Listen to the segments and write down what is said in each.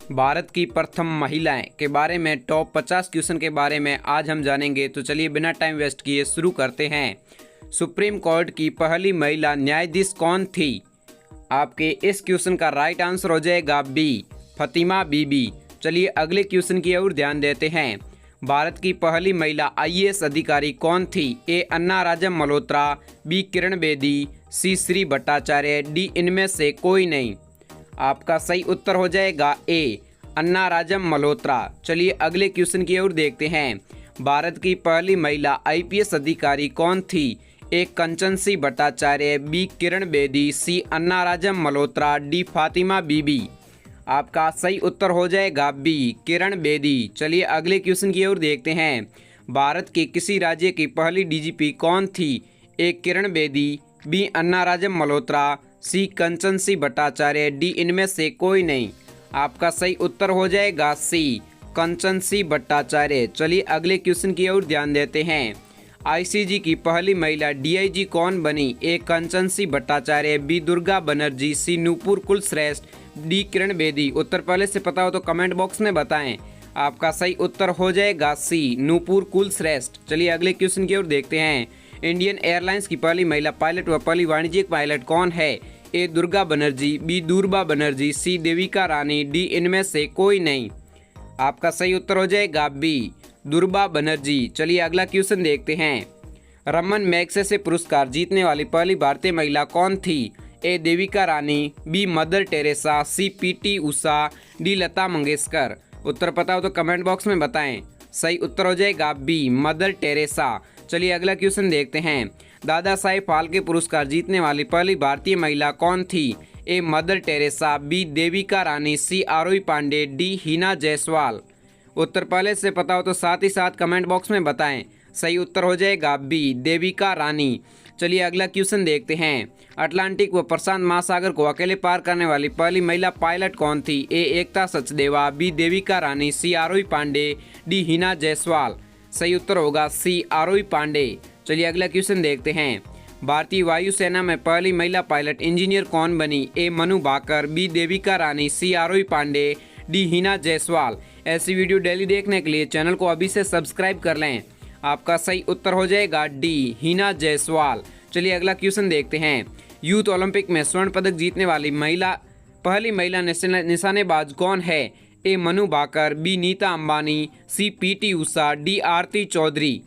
भारत की प्रथम महिलाएं के बारे में टॉप 50 क्वेश्चन के बारे में आज हम जानेंगे। तो चलिए बिना टाइम वेस्ट किए शुरू करते हैं। सुप्रीम कोर्ट की पहली महिला न्यायाधीश कौन थी? आपके इस क्वेश्चन का राइट आंसर हो जाएगा बी, फतिमा बीबी। चलिए अगले क्वेश्चन की ओर ध्यान देते हैं। भारत की पहली महिला आईएएस अधिकारी कौन थी? ए अन्ना राजम मल्होत्रा, बी किरण बेदी, सी श्री भट्टाचार्य, डी इनमें से कोई नहीं। आपका सही उत्तर हो जाएगा ए, अन्ना राजम मल्होत्रा। चलिए अगले क्वेश्चन की ओर देखते हैं। भारत की पहली महिला आईपीएस अधिकारी कौन थी? ए कंचन सी भट्टाचार्य, बी किरण बेदी, सी अन्ना राजम मल्होत्रा, डी फातिमा बीबी। आपका सही उत्तर हो जाएगा बी, किरण बेदी। चलिए अगले क्वेश्चन की ओर देखते हैं। भारत के किसी राज्य की पहली डीजीपी कौन थी? ए किरण बेदी, बी अन्ना राजम मल्होत्रा, सी कंचन सी भट्टाचार्य, डी इनमें से कोई नहीं। आपका सही उत्तर हो जाएगा सी, कंचन सी भट्टाचार्य। चलिए अगले क्वेश्चन की ओर ध्यान देते हैं। आईसीजी की पहली महिला डीआईजी कौन बनी? ए कंचन सी भट्टाचार्य, बी दुर्गा बनर्जी, सी नूपुर कुलश्रेष्ठ, डी किरण बेदी। उत्तर पहले से पता हो तो कमेंट बॉक्स में बताएं। आपका सही उत्तर हो जाएगा सी, नूपुर कुलश्रेष्ठ। चलिए अगले क्वेश्चन की ओर देखते हैं। इंडियन एयरलाइंस की पहली महिला पायलट व पहली वाणिज्यिक पायलट कौन है? ए दुर्गा बनर्जी, बी दूरबा बनर्जी, सी देविका रानी, डी इनमें से कोई नहीं। आपका सही उत्तर हो जाएगा बी, दुर्बा बनर्जी। चलिए अगला क्वेश्चन देखते हैं। रमन मैग्सेसे पुरस्कार जीतने वाली पहली भारतीय महिला कौन थी? ए Devika Rani, B mother Teresa, सी पीटी उषा, डी लता मंगेशकर। उत्तर पता हो तो कमेंट बॉक्स में बताएं। सही उत्तर हो जाएगा बी, मदर टेरेसा। चलिए अगला क्वेश्चन देखते हैं। दादा साहेब फाल्के पुरस्कार जीतने वाली पहली भारतीय महिला कौन थी? A Mother Teresa, B Devika Rani, C Arohi Pande, D Hina Jaiswal. उत्तर पहले से पता हो तो साथ ही साथ कमेंट बॉक्स में बताएं। सही उत्तर हो जाएगा बी, देविका रानी। चलिए अगला क्वेश्चन देखते हैं। अटलांटिक व प्रशांत महासागर को अकेले पार करने वाली पहली महिला पायलट कौन थी? ए एकता Sachdeva, B Devika Rani, C Arohi Pande, D Hina Jaiswal. सही उत्तर होगा सी, आरोही पांडे। चलिए अगला क्वेश्चन देखते हैं। भारतीय वायुसेना में पहली महिला पायलट इंजीनियर कौन बनी? ए Manu Bhaker, B Devika Rani, C Arohi Pande, D Hina Jaiswal. ऐसी वीडियो डेली देखने के लिए चैनल को अभी से सब्सक्राइब कर लें। आपका सही उत्तर हो जाएगा डी, हिना जायसवाल। चलिए अगला क्वेश्चन देखते हैं। यूथ ओलंपिक में स्वर्ण पदक जीतने वाली पहली महिला निशानेबाज कौन है? ए मनु भाकर, बी नीता अंबानी, सी पीटी उषा, डी आरती चौधरी।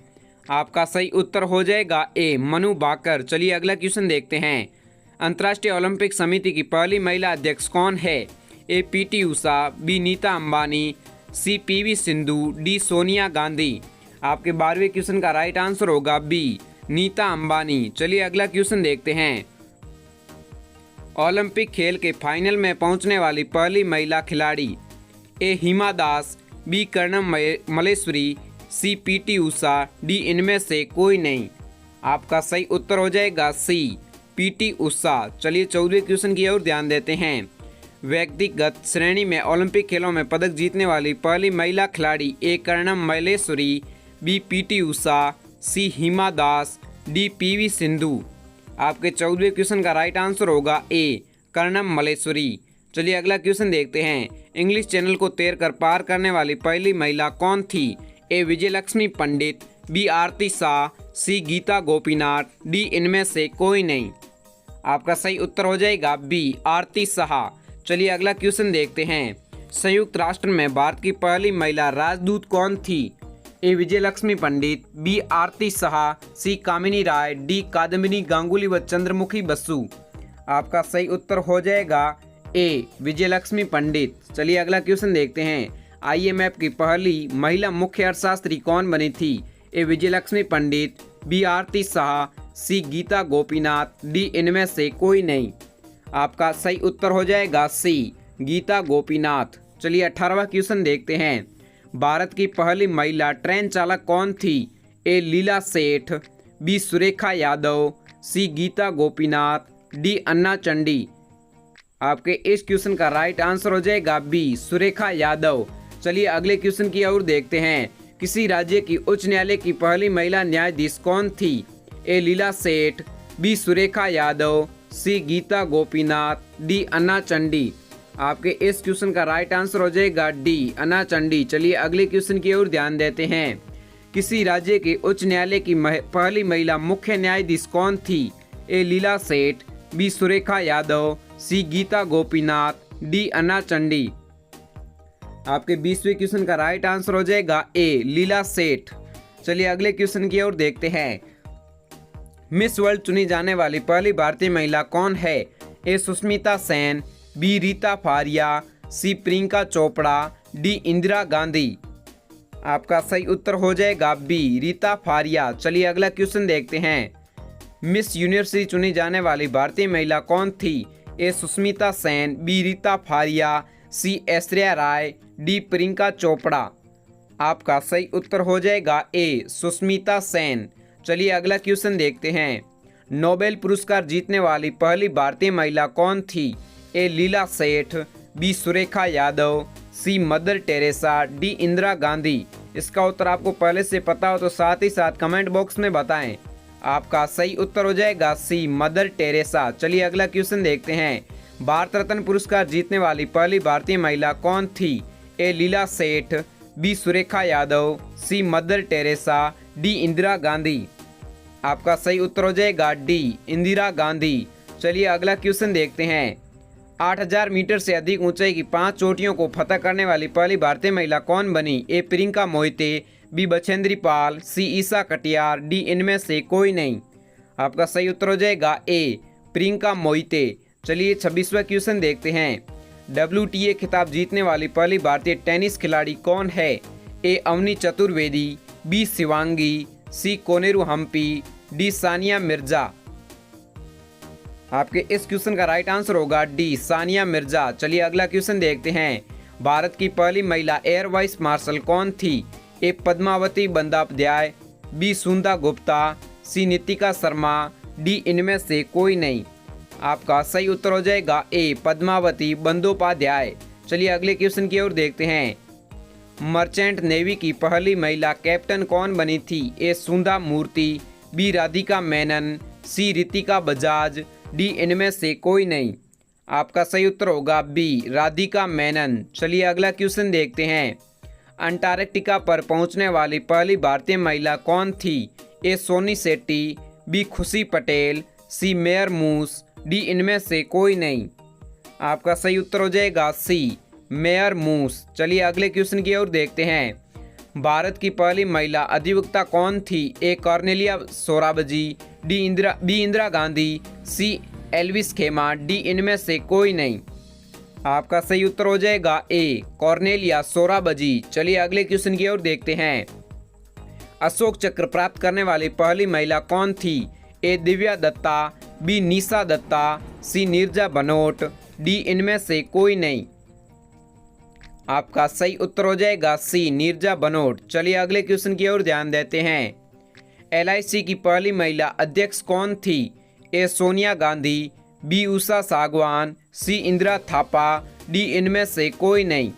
आपका सही उत्तर हो जाएगा ए, मनु भाकर। चलिए अगला क्वेश्चन देखते हैं। अंतर्राष्ट्रीय ओलंपिक समिति की पहली महिला अध्यक्ष कौन है? ए पीटी उषा, बी नीता अंबानी, सी पीवी सिंधु, डी सोनिया गांधी। आपके 12वें क्वेश्चन का राइट आंसर होगा बी, नीता अंबानी। चलिए अगला क्वेश्चन देखते हैं। ओलंपिक खेल के फाइनल में पहुंचने वाली पहली महिला खिलाड़ी? ए हिमा दास, बी कर्णम मलेश्वरी, सी पीटी उषा, डी इनमें से कोई नहीं। आपका सही उत्तर हो जाएगा सी, पीटी उषा। चलिए 14वें क्वेश्चन की ओर ध्यान देते हैं। व्यक्तिगत श्रेणी में ओलंपिक खेलों में पदक जीतने वाली पहली महिला खिलाड़ी? ए कर्णम मलेश्वरी, बी पीटी उषा, सी हिमा दास, डी पीवी सिंधु। आपके 14वें क्वेश्चन का राइट आंसर होगा ए, कर्णम मलेश्वरी। चलिए अगला क्वेश्चन देखते हैं। इंग्लिश चैनल को तैर कर पार करने वाली पहली महिला कौन थी? ए विजयलक्ष्मी पंडित, बी आरती शाह, सी गीता गोपीनाथ, डी इनमें से कोई नहीं। आपका सही उत्तर हो जाएगा बी, आरती शाह। चलिए अगला क्वेश्चन देखते हैं। संयुक्त राष्ट्र में भारत की पहली महिला राजदूत कौन थी? ए विजयलक्ष्मी पंडित, बी आरती शाह, सी कामिनी राय, डी कादम्बिनी गांगुली व चंद्रमुखी बसु। आपका सही उत्तर हो जाएगा ए, विजयलक्ष्मी पंडित। चलिए अगला क्वेश्चन देखते हैं। आईएमएफ की पहली महिला मुख्य अर्थशास्त्री कौन बनी थी? ए विजयलक्ष्मी पंडित, बी आरती शाह, सी गीता गोपीनाथ, डी इनमें से कोई नहीं। आपका सही उत्तर हो जाएगा सी, गीता गोपीनाथ। चलिए 18वां क्वेश्चन देखते हैं। भारत की पहली महिला ट्रेन चालक कौन थी? A Leela Seth, B Surekha Yadav, C Gita Gopinath, D अन्ना चंडी। आपके इस क्वेश्चन का राइट आंसर हो जाएगा बी, सुरेखा यादव। चलिए अगले क्वेश्चन की ओर देखते हैं। किसी राज्य की उच्च न्यायालय की पहली महिला न्यायाधीश कौन थी? A Leela Seth, B Surekha Yadav, C Gita Gopinath, D अन्ना चंडी। आपके इस क्वेश्चन का राइट आंसर हो जाएगा डी, अन्ना चंडी। चलिए अगले क्वेश्चन की ओर ध्यान देते हैं। किसी राज्य के उच्च न्यायालय की पहली महिला मुख्य न्यायाधीश कौन थी? A Leela Seth, B Surekha Yadav, C Gita Gopinath, D अन्ना चंडी। आपके 20वें क्वेश्चन का राइट आंसर हो जाएगा ए लीला सेठ। चलिए अगले क्वेश्चन की ओर देखते हैं। मिस वर्ल्ड चुनी जाने वाली पहली भारतीय महिला कौन है? ए सुष्मिता सेन, बी रीता फारिया, सी प्रियंका चोपड़ा, डी इंदिरा गांधी। आपका सही उत्तर हो जाएगा बी रीता फारिया। चलिए अगला क्वेश्चन देखते हैं। मिस यूनिवर्सिटी चुनी जाने वाली भारतीय महिला कौन थी? ए सुष्मिता सेन, बी रीता फारिया, सी ऐश्वर्या राय, डी प्रियंका चोपड़ा। आपका सही उत्तर हो जाएगा ए सुष्मिता सेन। चलिए अगला क्वेश्चन देखते हैं। नोबेल पुरस्कार जीतने वाली पहली भारतीय महिला कौन थी? A Leela Seth, B Surekha Yadav, C Mother Teresa, D Indira Gandhi. इसका उत्तर आपको पहले से पता हो तो साथ ही साथ कमेंट बॉक्स में बताएं। आपका सही उत्तर हो जाएगा सी मदर टेरेसा। चलिए अगला क्वेश्चन देखते हैं। भारत रत्न पुरस्कार जीतने वाली पहली भारतीय महिला कौन थी? A Leela Seth, B Surekha Yadav, C Mother Teresa, D Indira Gandhi. आपका सही उत्तर हो जाएगा डी इंदिरा गांधी। चलिए अगला क्वेश्चन देखते हैं। 8000 मीटर से अधिक ऊंचाई की 5 चोटियों को फतह करने वाली पहली भारतीय महिला कौन बनी? ए प्रियंका मोहिते, बी बछेंद्री पाल, सी ईसा कटियार, डी इनमें से कोई नहीं। आपका सही उत्तर हो जाएगा ए प्रियंका मोहिते। चलिए 26वां क्वेश्चन देखते हैं। WTA खिताब जीतने वाली पहली भारतीय टेनिस खिलाड़ी कौन है? ए अवनी चतुर्वेदी, बी शिवांगी, सी कोनेरू हम्पी, डी सानिया मिर्जा। आपके इस क्वेश्चन का राइट आंसर होगा डी सानिया मिर्जा। चलिए अगला क्वेश्चन देखते हैं। भारत की पहली महिला एयर वाइस मार्शल कौन थी? ए पद्मावती बंदोपाध्याय, बी सुंदा गुप्ता, सी नितिका शर्मा, डी इनमें से कोई नहीं। आपका सही उत्तर हो जाएगा ए पद्मावती बंदोपाध्याय। चलिए अगले क्वेश्चन की ओर देखते हैं। मर्चेंट नेवी की पहली महिला कैप्टन कौन बनी थी? ए सुंदा मूर्ति, बी राधिका मेनन, सी रितिका बजाज, डी इनमें से कोई नहीं। आपका सही उत्तर होगा बी राधिका मेनन। चलिए अगला क्वेश्चन देखते हैं। अंटार्कटिका पर पहुंचने वाली पहली भारतीय महिला कौन थी? ए सोनी शेट्टी, बी खुशी पटेल, सी मेयर मूस, डी इनमें से कोई नहीं। आपका सही उत्तर हो जाएगा सी मेयर मूस। चलिए अगले क्वेश्चन की ओर देखते हैं। भारत की पहली महिला अधिवक्ता कौन थी? ए कॉर्नेलिया सोराबजी, बी इंदिरा गांधी, सी एल्विस खेमा, डी इनमें से कोई नहीं। आपका सही उत्तर हो जाएगा ए कॉर्नेलिया सोराबजी। चलिए अगले क्वेश्चन की ओर देखते हैं। अशोक चक्र प्राप्त करने वाली पहली महिला कौन थी? ए दिव्या दत्ता, बी निशा दत्ता, सी नीरजा बनोट, डी इनमें से कोई नहीं। आपका सही उत्तर हो जाएगा सी नीरजा बनोट। चलिए अगले क्वेश्चन की ओर ध्यान देते हैं। LIC की पहली महिला अध्यक्ष कौन थी? ए सोनिया गांधी, बी उषा सागवान, सी इंदिरा थापा, डी इनमें से कोई नहीं।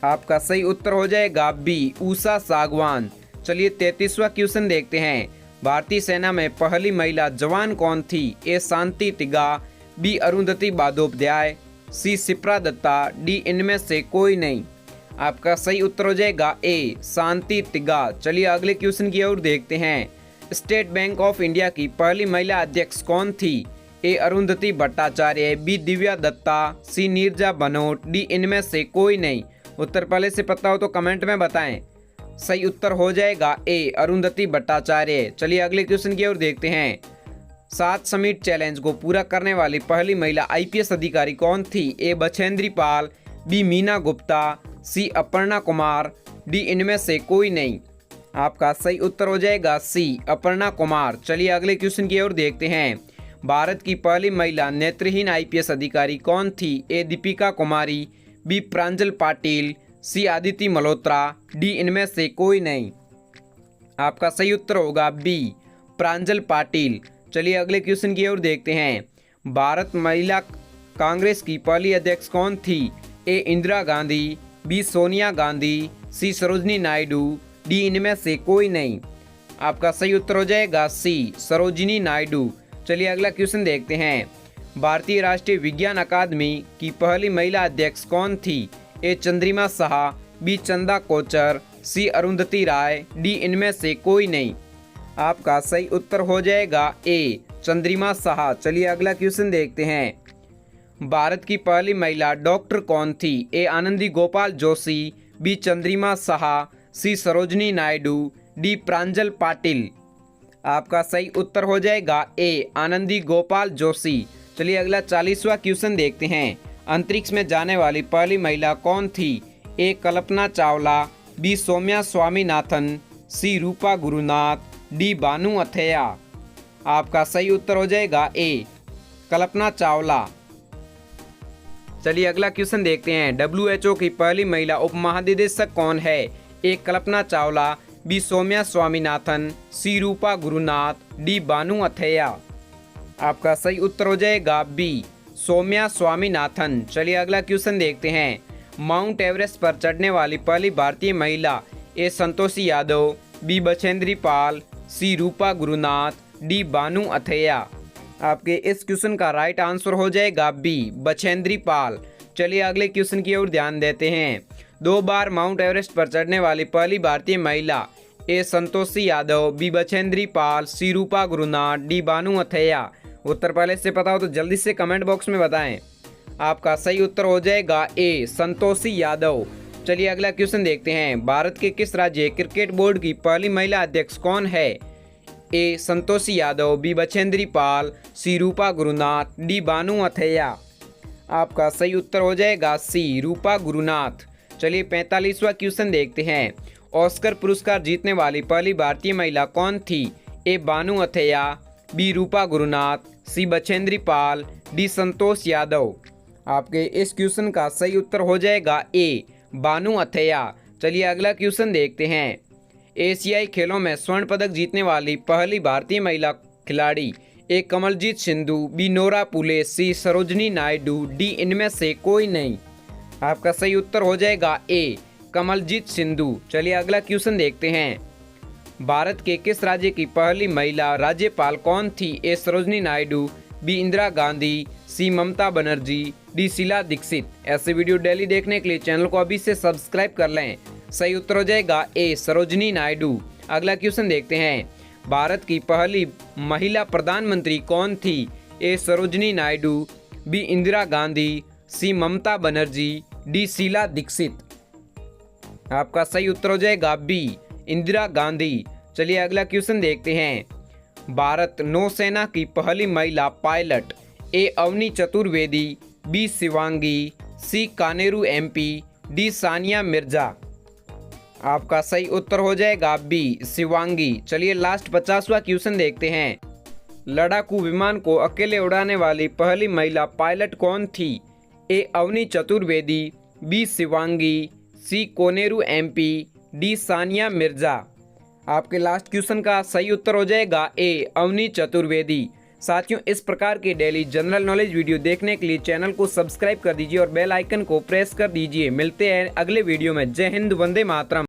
आपका सही उत्तर हो जाएगा बी उषा सागवान। चलिए 33वां क्वेश्चन देखते हैं। भारतीय सेना में पहली महिला जवान कौन थी? ए शांति तिगा, बी अरुंधति बंदोपाध्याय, सी शिप्रा दत्ता, डी इनमें से कोई नहीं। आपका सही उत्तर हो जाएगा ए शांति तिगा। चलिए अगले क्वेश्चन की ओर देखते हैं। स्टेट बैंक ऑफ इंडिया की पहली महिला अध्यक्ष कौन थी? ए अरुंधति भट्टाचार्य, बी दिव्या दत्ता, सी नीरजा बनोट, डी इनमें से कोई नहीं। उत्तर पहले से पता हो तो कमेंट में बताएं। सही उत्तर हो जाएगा ए अरुंधति भट्टाचार्य। चलिए अगले क्वेश्चन की ओर देखते हैं। 7 समिट चैलेंज को पूरा करने वाली पहली महिला IPS अधिकारी कौन थी? ए बछेंद्री पाल, बी मीना गुप्ता, सी अपर्णा कुमार, डी इनमें से कोई नहीं। आपका सही उत्तर हो जाएगा सी अपर्णा कुमार। चलिए अगले क्वेश्चन की ओर देखते हैं। भारत की पहली महिला नेत्रहीन IPS अधिकारी कौन थी? ए दीपिका कुमारी, बी प्रांजल पाटिल, सी आदिति मल्होत्रा, डी इनमें से कोई नहीं। आपका सही उत्तर होगा बी प्रांजल पाटिल। चलिए अगले क्वेश्चन की ओर देखते हैं। भारत महिला कांग्रेस की पहली अध्यक्ष कौन थी? ए इंदिरा गांधी, बी सोनिया गांधी, सी सरोजनी नायडू, डी इनमें से कोई नहीं। आपका सही उत्तर हो जाएगा सी सरोजिनी नायडू। चलिए अगला क्वेश्चन देखते हैं। भारतीय राष्ट्रीय विज्ञान अकादमी की पहली महिला अध्यक्ष कौन थी? ए चंद्रिमा साहा, बी चंदा कोचर, सी अरुंधति राय, डी इनमें से कोई नहीं। आपका सही उत्तर हो जाएगा ए चंद्रिमा साहा। चलिए अगला क्वेश्चन देखते हैं। भारत की पहली महिला डॉक्टर कौन थी? ए आनंदी गोपाल जोशी, बी चंद्रिमा साहा, सी सरोजनी नायडू, डी प्रांजल पाटिल। आपका सही उत्तर हो जाएगा ए आनंदी गोपाल जोशी। चलिए अगला 40वां क्वेश्चन देखते हैं। अंतरिक्ष में जाने वाली पहली महिला कौन थी? ए कल्पना चावला, बी सौम्या स्वामीनाथन, सी रूपा गुरुनाथ, डी बानू अथैया। आपका सही उत्तर हो जाएगा ए कल्पना चावला। चलिए अगला क्वेश्चन देखते हैं। WHO की पहली महिला उप महानिदेशक कौन है? ए कल्पना चावला, बी सौम्या स्वामीनाथन, सी रूपा गुरुनाथ, डी बानू अथैया। आपका सही उत्तर हो जाएगा बी सौम्या स्वामीनाथन। चलिए अगला क्वेश्चन देखते हैं। माउंट एवरेस्ट पर चढ़ने वाली पहली भारतीय महिला? ए संतोषी यादव, बी बछेंद्री पाल, सी रूपा गुरुनाथ, डी बानू अथैया। आपके इस क्वेश्चन का राइट आंसर हो जाएगा बी बछेंद्री पाल। चलिए अगले क्वेश्चन की ओर ध्यान देते हैं। 2 बार माउंट एवरेस्ट पर चढ़ने वाली पहली भारतीय महिला? ए संतोषी यादव, बी बछेंद्री पाल, सी रूपा गुरुनाथ, डी बानू अथैया। उत्तर पहले से पता हो तो जल्दी से कमेंट बॉक्स में बताएं। आपका सही उत्तर हो जाएगा ए संतोषी यादव। चलिए अगला क्वेश्चन देखते हैं। भारत के किस राज्य क्रिकेट बोर्ड की पहली महिला अध्यक्ष कौन है? ए संतोषी यादव, बी बछेंद्री पाल, सी रूपा गुरुनाथ, डी बानू अथैया। आपका सही उत्तर हो जाएगा सी रूपा गुरुनाथ। चलिए 45वां क्वेश्चन देखते हैं। ऑस्कर पुरस्कार जीतने वाली पहली भारतीय महिला कौन थी? ए बानू अथैया, बी रूपा गुरुनाथ, सी बछेंद्री पाल, डी संतोष यादव। आपके इस क्वेश्चन का सही उत्तर हो जाएगा ए बानू अथैया। चलिए अगला क्वेश्चन देखते हैं। एशियाई खेलों में स्वर्ण पदक जीतने वाली पहली भारतीय महिला खिलाड़ी? ए कमलजीत सिंधु, बी नोरा पुले, सी सरोजनी नायडू, डी इनमें से कोई नहीं। आपका सही उत्तर हो जाएगा ए कमलजीत सिंधु। चलिए अगला क्वेश्चन देखते हैं। भारत के किस राज्य की पहली महिला राज्यपाल कौन थी? ए सरोजनी नायडू, बी इंदिरा गांधी, सी ममता बनर्जी, डी शीला दीक्षित। ऐसे वीडियो डेली देखने के लिए चैनल को अभी से सब्सक्राइब कर लें। सही उत्तर हो जाएगा ए सरोजनी नायडू। अगला क्वेश्चन देखते हैं। भारत की पहली महिला प्रधानमंत्री कौन थी? ए सरोजनी नायडू, बी इंदिरा गांधी, सी ममता बनर्जी, डी शीला दीक्षित। आपका सही उत्तर हो जाएगा बी इंदिरा गांधी। चलिए अगला क्वेश्चन देखते हैं। भारत नौसेना की पहली महिला पायलट? ए अवनी चतुर्वेदी, बी शिवांगी, सी कानेरू MP, डी सानिया मिर्जा। आपका सही उत्तर हो जाएगा बी शिवांगी। चलिए लास्ट 50वां क्वेश्चन देखते हैं। लड़ाकू विमान को अकेले उड़ाने वाली पहली महिला पायलट कौन थी? ए अवनी चतुर्वेदी, बी शिवांगी, सी कोनेरू MP, डी सानिया मिर्जा। आपके लास्ट क्वेश्चन का सही उत्तर हो जाएगा ए अवनी चतुर्वेदी। साथियों, इस प्रकार के डेली जनरल नॉलेज वीडियो देखने के लिए चैनल को सब्सक्राइब कर दीजिए और बेल आइकन को प्रेस कर दीजिए। मिलते हैं अगले वीडियो में। जय हिंद, वंदे मातरम।